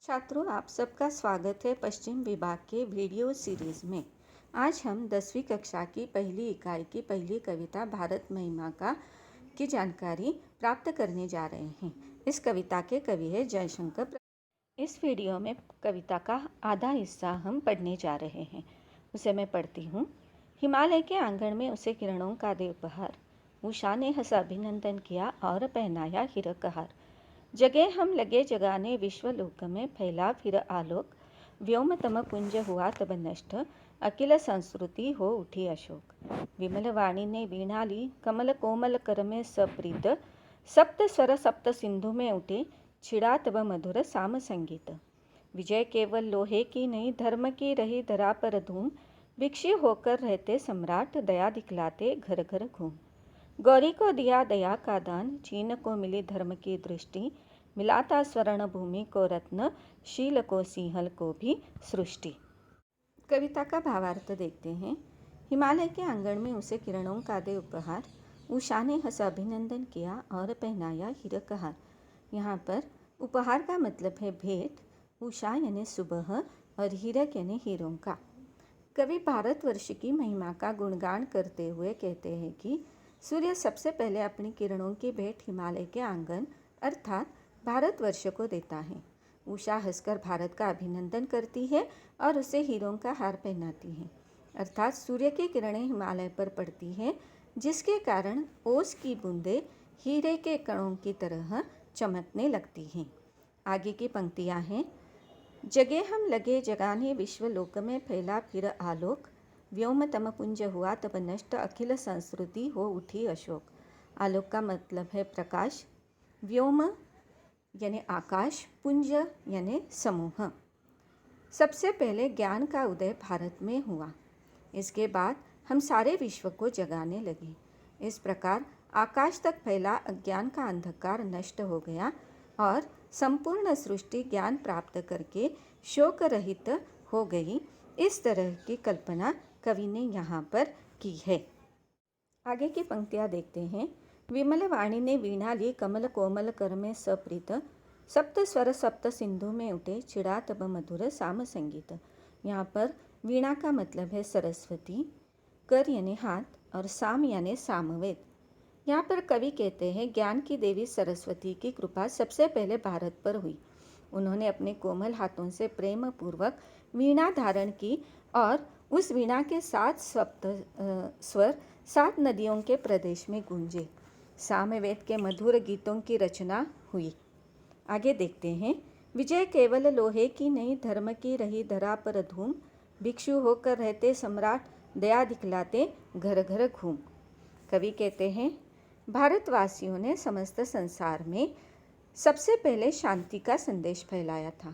छात्रों, आप सबका स्वागत है पश्चिम विभाग के वीडियो सीरीज में। आज हम 10वीं कक्षा की पहली इकाई की पहली कविता भारत महिमा का की जानकारी प्राप्त करने जा रहे हैं। इस कविता के कवि है जयशंकर। इस वीडियो में कविता का आधा हिस्सा हम पढ़ने जा रहे हैं। उसे मैं पढ़ती हूँ। हिमालय के आंगन में उसे किरणों का दे उपहार, उषा ने हंस अभिनंदन किया और पहनाया हिरकहार। जगे हम लगे जगाने विश्वलोक में फैला फिर आलोक, व्योम तम पुंज हुआ तब नष्ट, अखिल संस्कृति हो उठी अशोक। विमल वाणी ने वीणा ली कमल कोमल कर में सप्रीत, सप्त स्वर सप्त सिंधु में उठे छिड़ा तब मधुर साम संगीत। विजय केवल लोहे की नहीं धर्म की रही धरा पर धूम, भिक्षु होकर रहते सम्राट दया दिखलाते घर घर घूम। गौरी को दिया दया का दान, चीन को मिली धर्म की दृष्टि, मिलाता स्वर्ण भूमि को रत्न, शील को सिंहल को भी सृष्टि। कविता का भावार्थ देखते हैं। हिमालय के आंगन में उसे किरणों का दे उपहार, उषा ने हंस अभिनंदन किया और पहनाया हिरकहार। यहाँ पर उपहार का मतलब है भेंट, उषा यानी सुबह और हिरक यानी हीरों का। कवि भारतवर्ष की महिमा का गुणगान करते हुए कहते हैं कि सूर्य सबसे पहले अपनी किरणों की भेंट हिमालय के आंगन अर्थात भारतवर्ष को देता है। उषा हंसकर भारत का अभिनंदन करती है और उसे हीरों का हार पहनाती है, अर्थात सूर्य की किरणें हिमालय पर पड़ती हैं, जिसके कारण ओस की बूंदें हीरे के कणों की तरह चमकने लगती हैं। आगे की पंक्तियाँ हैं। जगे हम लगे जगाने विश्वलोक में फैला फिर आलोक, व्योम तम पुंज हुआ तब नष्ट, अखिल संस्कृति हो उठी अशोक। आलोक का मतलब है प्रकाश, व्योम यानी आकाश, पुंज यानी समूह। सबसे पहले ज्ञान का उदय भारत में हुआ, इसके बाद हम सारे विश्व को जगाने लगे। इस प्रकार आकाश तक फैला अज्ञान का अंधकार नष्ट हो गया और संपूर्ण सृष्टि ज्ञान प्राप्त करके शोक रहित हो गई। इस तरह की कल्पना कवि ने यहाँ पर की है। आगे की पंक्तियाँ देखते हैं। विमल वाणी ने वीणा ली कमल कोमल कर में सप्रीत, सप्त स्वर सप्त सिंधु में उठे छिड़ा तब मधुर साम संगीत। यहाँ पर वीणा का मतलब है सरस्वती, कर यानी हाथ और साम यानी सामवेद। यहाँ पर कवि कहते हैं ज्ञान की देवी सरस्वती की कृपा सबसे पहले भारत पर हुई। उन्होंने अपने कोमल हाथों से प्रेम पूर्वक वीणा धारण की और उस वीणा के 7 सप्त स्वर 7 नदियों के प्रदेश में गूंजे। सामवेद के मधुर गीतों की रचना हुई। आगे देखते हैं। विजय केवल लोहे की नहीं धर्म की रही धरा पर धूम, भिक्षु होकर रहते सम्राट दया दिखलाते घर घर घूम। कवि कहते हैं भारतवासियों ने समस्त संसार में सबसे पहले शांति का संदेश फैलाया था।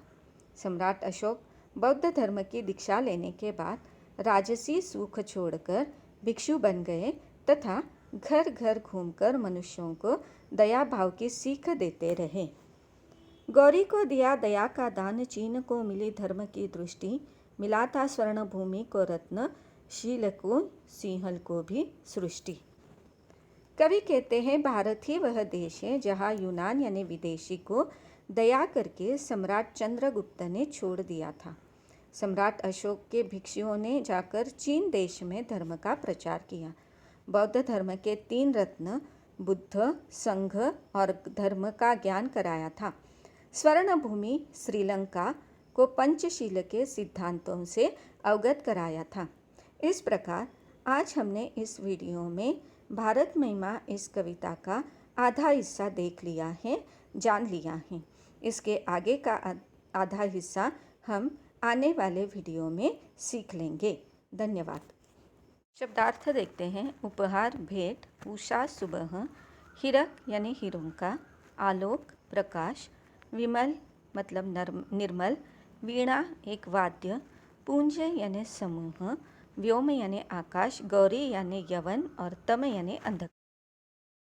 सम्राट अशोक बौद्ध धर्म की दीक्षा लेने के बाद राजसी सुख छोड़कर भिक्षु बन गए तथा घर घर घूमकर मनुष्यों को दया भाव की सीख देते रहे। गौरी को दिया दया का दान, चीन को मिली धर्म की दृष्टि, मिलाता स्वर्ण भूमि को रत्न, शील को सिंहल को भी सृष्टि। कवि कहते हैं भारत ही वह देश है जहाँ यूनान यानी विदेशी को दया करके सम्राट चंद्रगुप्त ने छोड़ दिया था। सम्राट अशोक के भिक्षुओं ने जाकर चीन देश में धर्म का प्रचार किया। बौद्ध धर्म के 3 रत्न बुद्ध, संघ और धर्म का ज्ञान कराया था। स्वर्ण भूमि श्रीलंका को पंचशील के सिद्धांतों से अवगत कराया था। इस प्रकार आज हमने इस वीडियो में भारत महिमा इस कविता का आधा हिस्सा देख लिया है, जान लिया है। इसके आगे का आधा हिस्सा हम आने वाले वीडियो में सीख लेंगे। धन्यवाद। शब्दार्थ देखते हैं। उपहार भेंट, उषा सुबह, हिरक यानी हीरों का, आलोक प्रकाश, विमल मतलब निर्मल, वीणा एक वाद्य, पुंज यानी समूह, व्योम यानी आकाश, गौरी यानी यवन और तम यानी अंधकार।